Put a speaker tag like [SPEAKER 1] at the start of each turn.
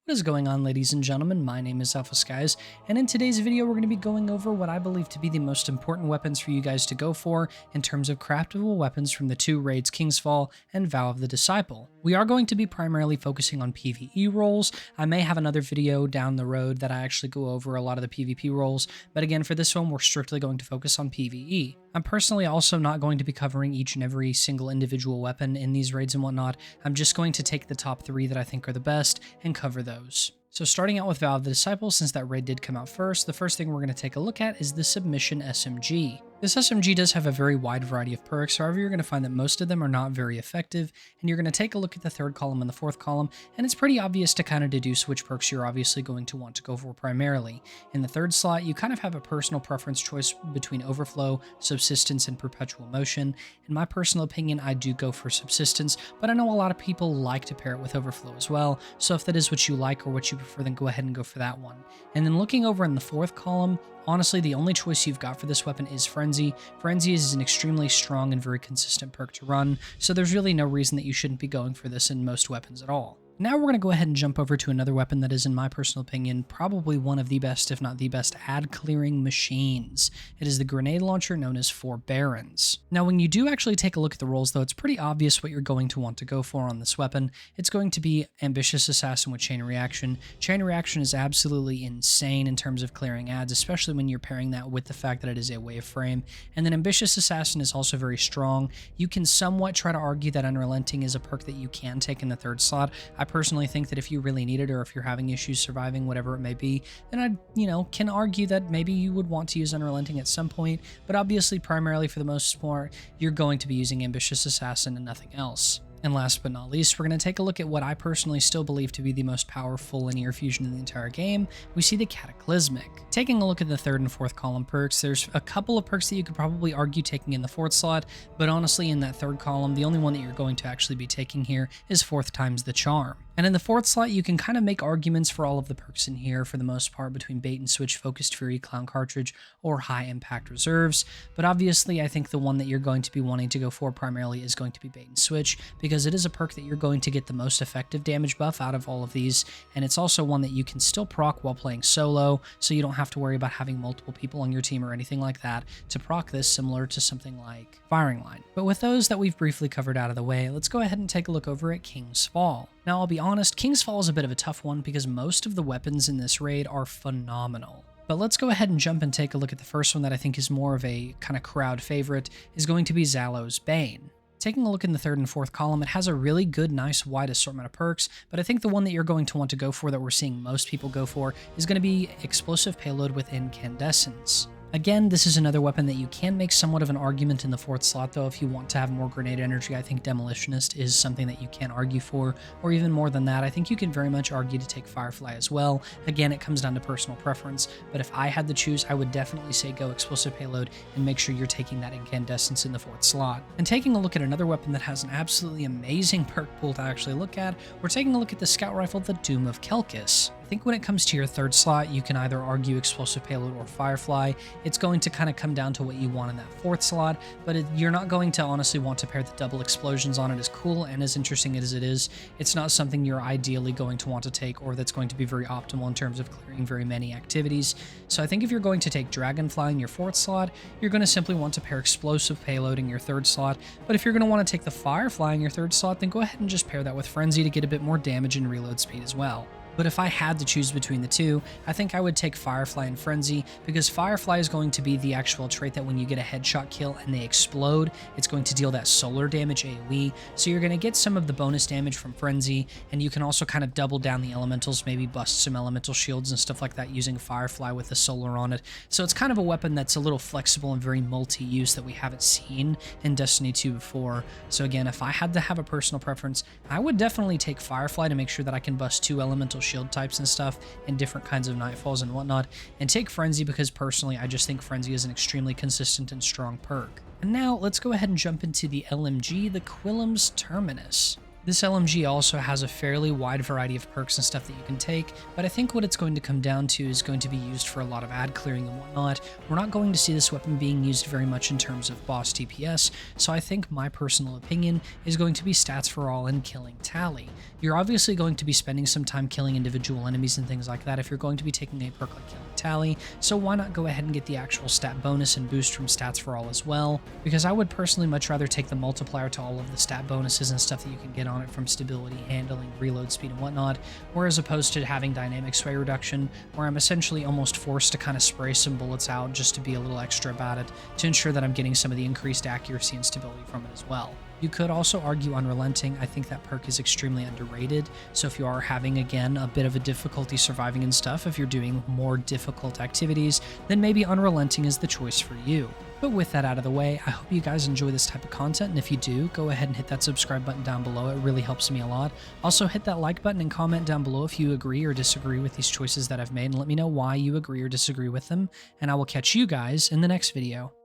[SPEAKER 1] What is going on, ladies and gentlemen? My name is Alpha Skies, and in today's video we're going to be going over what I believe to be the most important weapons for you guys to go for in terms of craftable weapons from the two raids King's Fall and Vow of the Disciple. We are going to be primarily focusing on PvE roles. I may have another video down the road that I actually go over a lot of the PvP roles, but again, for this one we're strictly going to focus on PvE. I'm personally also not going to be covering each and every single individual weapon in these raids and whatnot. I'm just going to take the top 3 that I think are the best and cover those. So starting out with Vow of the Disciple, since that raid did come out first, the first thing we're going to take a look at is the Submission SMG. This SMG does have a very wide variety of perks, however you're going to find that most of them are not very effective, and you're going to take a look at the third column and the fourth column, and it's pretty obvious to kind of deduce which perks you're obviously going to want to go for primarily. In the third slot, you kind of have a personal preference choice between Overflow, Subsistence, and Perpetual Motion. In my personal opinion, I do go for Subsistence, but I know a lot of people like to pair it with Overflow as well, so if that is what you like or what you prefer, then go ahead and go for that one. And then looking over in the fourth column, honestly, the only choice you've got for this weapon is Frenzy. Frenzy is an extremely strong and very consistent perk to run, so there's really no reason that you shouldn't be going for this in most weapons at all. Now we're going to go ahead and jump over to another weapon that is, in my personal opinion, probably one of the best, if not the best, ad clearing machines. It is the grenade launcher known as Forbearance. Now when you do actually take a look at the roles though, it's pretty obvious what you're going to want to go for on this weapon. It's going to be Ambitious Assassin with Chain Reaction. Chain Reaction is absolutely insane in terms of clearing ads, especially when you're pairing that with the fact that it is a wave frame. And then Ambitious Assassin is also very strong. You can somewhat try to argue that Unrelenting is a perk that you can take in the third slot. I personally think that if you really need it, or if you're having issues surviving, whatever it may be, then I, can argue that maybe you would want to use Unrelenting at some point, but obviously primarily for the most part, you're going to be using Ambitious Assassin and nothing else. And last but not least, we're going to take a look at what I personally still believe to be the most powerful linear fusion in the entire game. We see the Cataclysmic. Taking a look at the third and fourth column perks, there's a couple of perks that you could probably argue taking in the fourth slot, but honestly in that third column, the only one that you're going to actually be taking here is fourth times the charm. And in the fourth slot, you can kind of make arguments for all of the perks in here for the most part between Bait and Switch, Focused Fury, Clown Cartridge, or High Impact Reserves. But obviously, I think the one that you're going to be wanting to go for primarily is going to be Bait and Switch, because it is a perk that you're going to get the most effective damage buff out of all of these, and it's also one that you can still proc while playing solo, so you don't have to worry about having multiple people on your team or anything like that to proc this, similar to something like Firing Line. But with those that we've briefly covered out of the way, let's go ahead and take a look over at King's Fall. Now, I'll be honest, King's Fall is a bit of a tough one because most of the weapons in this raid are phenomenal. But let's go ahead and jump and take a look at the first one that I think is more of a kind of crowd favorite, is going to be Zallow's Bane. Taking a look in the third and fourth column, it has a really good, nice, wide assortment of perks, but I think the one that you're going to want to go for, that we're seeing most people go for, is going to be Explosive Payload with Incandescence. Again, this is another weapon that you can make somewhat of an argument in the fourth slot, though. If you want to have more grenade energy, I think Demolitionist is something that you can argue for, or even more than that, I think you can very much argue to take Firefly as well. Again, it comes down to personal preference, but if I had to choose, I would definitely say go Explosive Payload and make sure you're taking that Incandescence in the fourth slot. And taking a look at another weapon that has an absolutely amazing perk pool to actually look at, we're taking a look at the Scout Rifle, the Doom of Kelkis. I think when it comes to your third slot, you can either argue Explosive Payload or Firefly. It's going to kind of come down to what you want in that fourth slot, but you're not going to honestly want to pair the double explosions on it. As cool and as interesting as it is, it's not something you're ideally going to want to take, or that's going to be very optimal in terms of clearing very many activities. So I think if you're going to take Dragonfly in your fourth slot, you're going to simply want to pair Explosive Payload in your third slot, but if you're going to want to take the Firefly in your third slot, then go ahead and just pair that with Frenzy to get a bit more damage and reload speed as well. But if I had to choose between the two, I think I would take Firefly and Frenzy, because Firefly is going to be the actual trait that when you get a headshot kill and they explode, it's going to deal that solar damage AoE, so you're going to get some of the bonus damage from Frenzy, and you can also kind of double down the elementals, maybe bust some elemental shields and stuff like that using Firefly with the solar on it. So it's kind of a weapon that's a little flexible and very multi-use that we haven't seen in Destiny 2 before. So again, if I had to have a personal preference, I would definitely take Firefly to make sure that I can bust 2 elemental shield types and stuff and different kinds of nightfalls and whatnot, and take Frenzy because personally I just think Frenzy is an extremely consistent and strong perk. And now let's go ahead and jump into the LMG, the Quillums Terminus. This LMG also has a fairly wide variety of perks and stuff that you can take, but I think what it's going to come down to is going to be used for a lot of ad clearing and whatnot. We're not going to see this weapon being used very much in terms of boss DPS, so I think my personal opinion is going to be stats for all and killing tally. You're obviously going to be spending some time killing individual enemies and things like that if you're going to be taking a perk like killing tally, so why not go ahead and get the actual stat bonus and boost from stats for all as well, because I would personally much rather take the multiplier to all of the stat bonuses and stuff that you can get on it from stability, handling, reload speed, and whatnot, whereas opposed to having dynamic sway reduction, where I'm essentially almost forced to kind of spray some bullets out just to be a little extra about it to ensure that I'm getting some of the increased accuracy and stability from it as well. You could also argue Unrelenting. I think that perk is extremely underrated, so if you are having, again, a bit of a difficulty surviving and stuff, if you're doing more difficult activities, then maybe Unrelenting is the choice for you. But with that out of the way, I hope you guys enjoy this type of content, and if you do, go ahead and hit that subscribe button down below. It really helps me a lot. Also, hit that like button and comment down below if you agree or disagree with these choices that I've made, and let me know why you agree or disagree with them, and I will catch you guys in the next video.